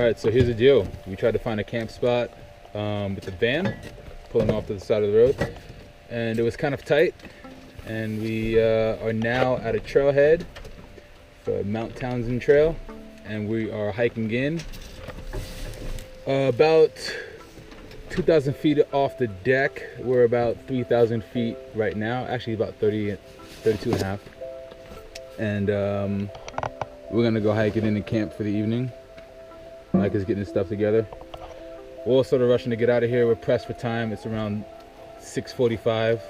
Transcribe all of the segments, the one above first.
Alright, so here's the deal. We tried to find a camp spot with the van, pulling off to the side of the road, and it was kind of tight, and we are now at a trailhead for Mount Townsend Trail, and we are hiking in about 2,000 feet off the deck. We're about 3,000 feet right now, actually about 32 and a half, and we're gonna go hike it in the camp for the evening. Mike is getting his stuff together. We're all sort of rushing to get out of here. We're pressed for time. It's around 6:45.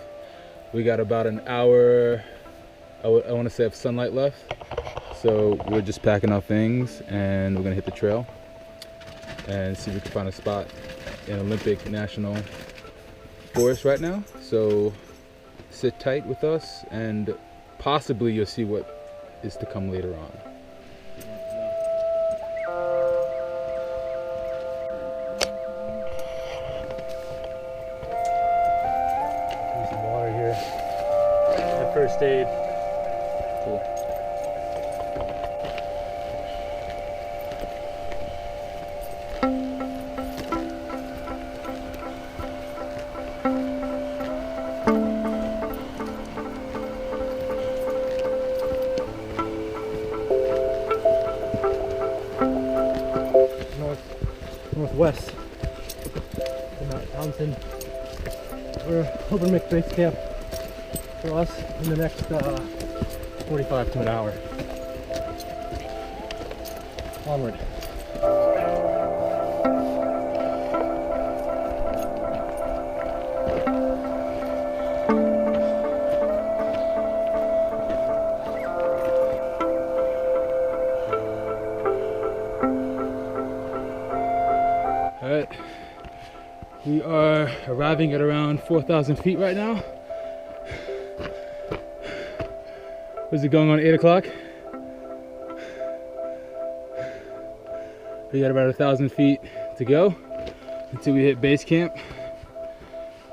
We got about an hour, I want to say, of sunlight left. So we're just packing our things and we're gonna hit the trail and see if we can find a spot in Olympic National Forest right now. So sit tight with us and possibly you'll see what is to come later on. First aid. Cool. Northwest of Mount Townsend. We're hoping to make base camp for us in the next 45 to an hour. Onward. All right, we are arriving at around 4,000 feet right now. Was it going on 8 o'clock? We got about 1,000 feet to go until we hit base camp.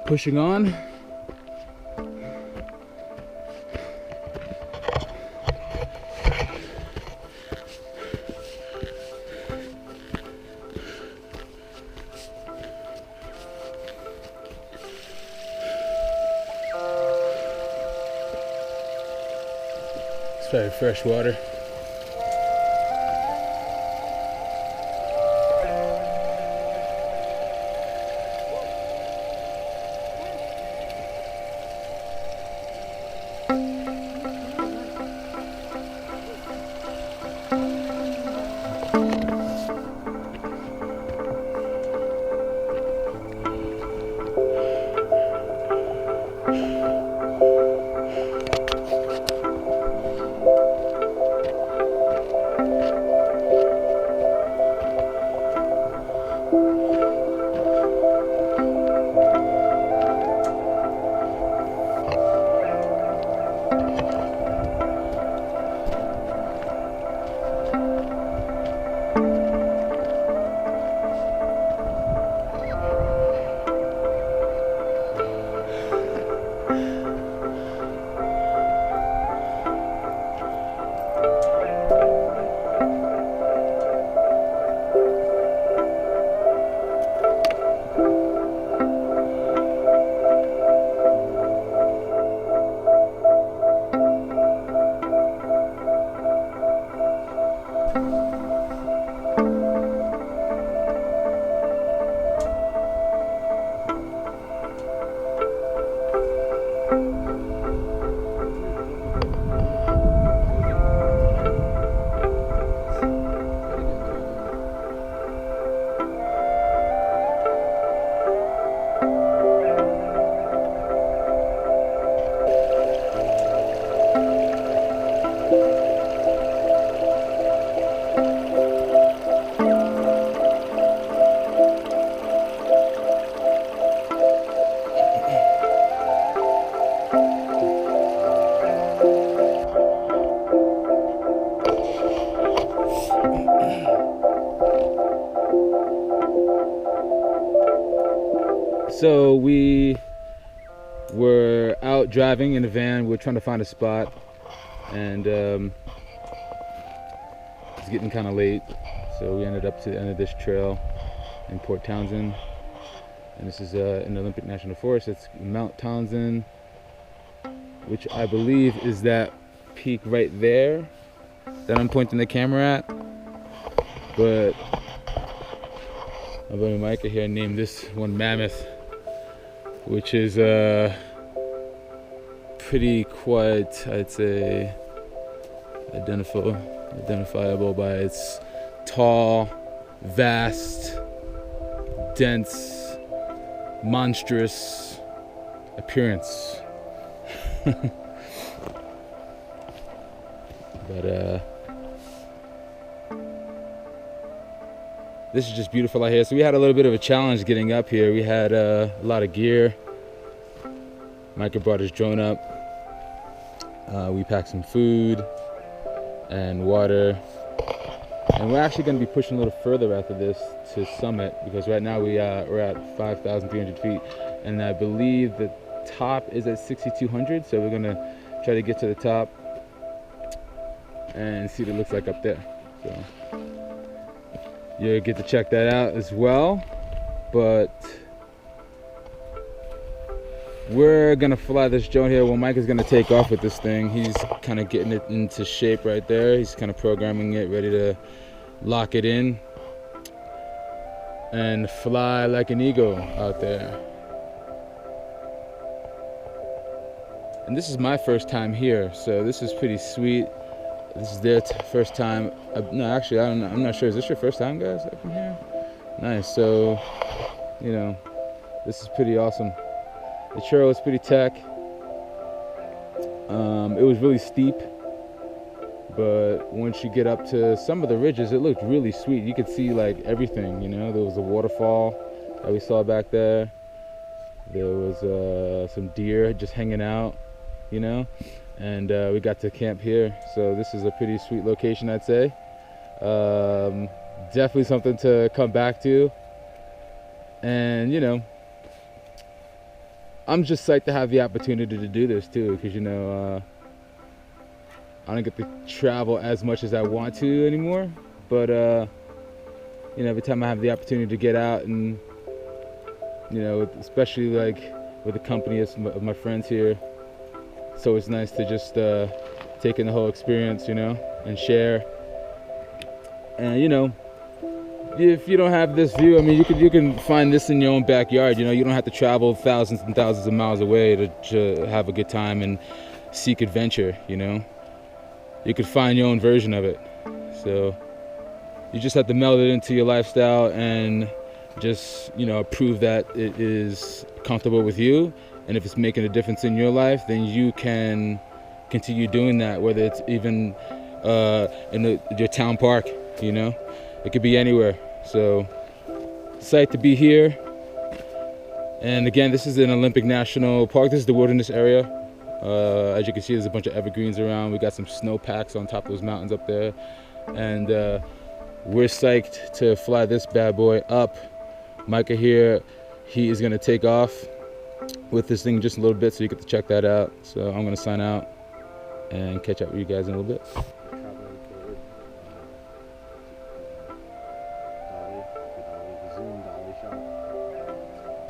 Pushing on. It's very fresh water. So we were out driving in the van. We were trying to find a spot, and it's getting kind of late. So we ended up to the end of this trail in Port Townsend, and this is in the Olympic National Forest. It's Mount Townsend, which I believe is that peak right there that I'm pointing the camera at. But my buddy Micah here named this one Mammoth, which is pretty quite, I'd say, identifiable by its tall, vast, dense, monstrous appearance. But this is just beautiful out here. So we had a little bit of a challenge getting up here. We had a lot of gear. Micah brought his drone up. We packed some food and water. And we're actually going to be pushing a little further after this to summit, because right now we're at 5,300 feet. And I believe the top is at 6,200. So we're going to try to get to the top and see what it looks like up there. So you'll get to check that out as well. But we're gonna fly this drone here. Well, Mike is gonna take off with this thing. He's kind of getting it into shape right there. He's kind of programming it, ready to lock it in and fly like an eagle out there. And this is my first time here, so this is pretty sweet. This is their first time. No, actually, I don't know. I'm not sure. Is this your first time, guys, up in here? Nice. So, you know, this is pretty awesome. The trail was pretty tech. It was really steep, but once you get up to some of the ridges, it looked really sweet. You could see like everything, you know. There was a waterfall that we saw back there. There was some deer just hanging out, you know. And we got to camp here, so this is a pretty sweet location, I'd say. Definitely something to come back to. And you know, I'm just psyched to have the opportunity to do this too, because you know, I don't get to travel as much as I want to anymore, but you know, every time I have the opportunity to get out, and you know, especially like with the company of my friends here, so it's nice to just take in the whole experience, you know, and share. And you know, if you don't have this view, I mean, you can find this in your own backyard. You know, you don't have to travel thousands and thousands of miles away to have a good time and seek adventure. You know, you could find your own version of it. So you just have to meld it into your lifestyle and just, you know, prove that it is comfortable with you. And if it's making a difference in your life, then you can continue doing that, whether it's even in your town park, you know. It could be anywhere. So, psyched to be here. And again, this is an Olympic National Park. This is the wilderness area. As you can see, there's a bunch of evergreens around. We got some snow packs on top of those mountains up there. And we're psyched to fly this bad boy up. Micah here, he is gonna take off with this thing just a little bit, so you get to check that out. So I'm gonna sign out and catch up with you guys in a little bit.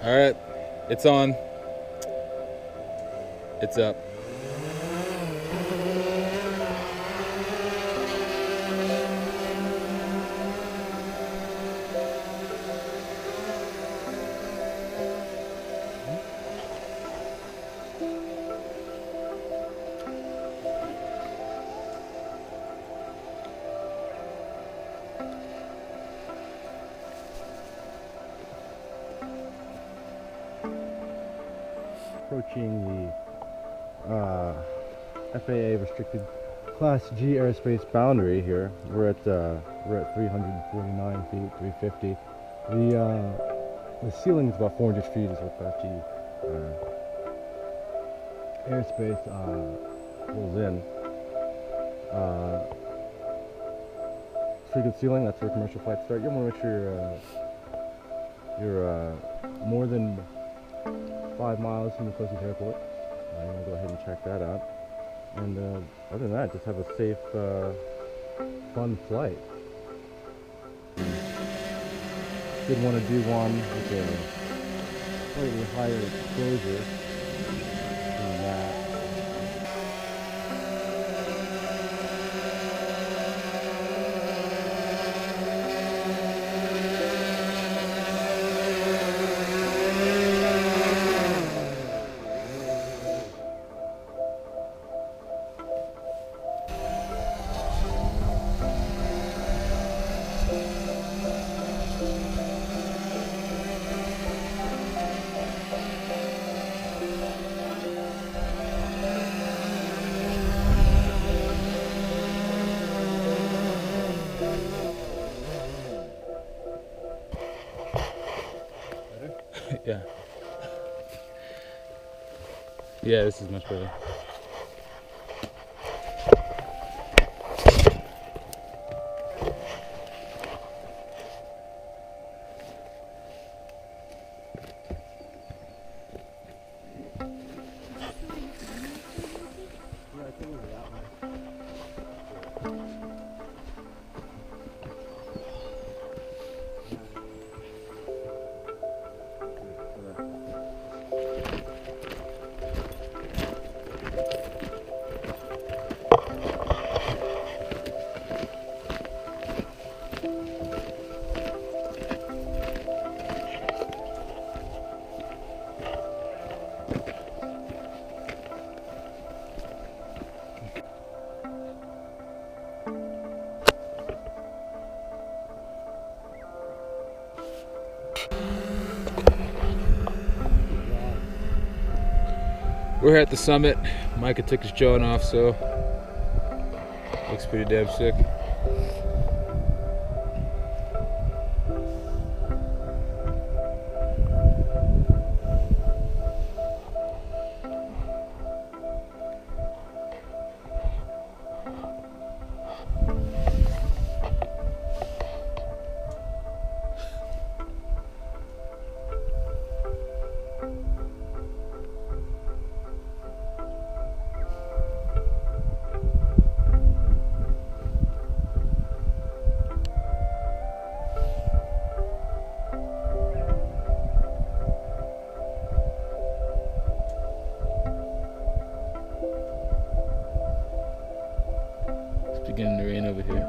All right, it's on. It's up. Approaching the FAA restricted Class G airspace boundary here. We're at 349 feet, 350. The ceiling is about 400 feet is what that G airspace pulls in. Pretty good ceiling. That's where commercial flights start. You want to make sure you're more than 5 miles from the closest airport. I'm going to go ahead and check that out. And other than that, just have a safe, fun flight. Did want to do one with a slightly higher exposure than that. Yeah. Yeah, this is much better. We're at the summit. Micah took his jaw off, so looks pretty damn sick. It's beginning to rain over here.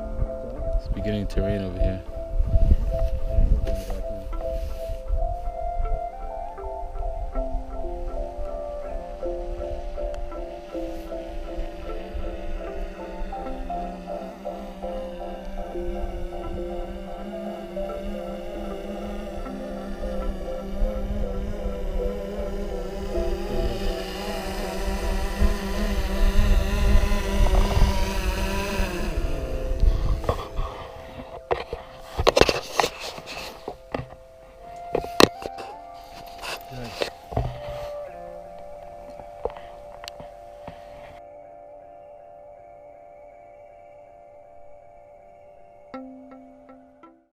It's beginning to rain over here.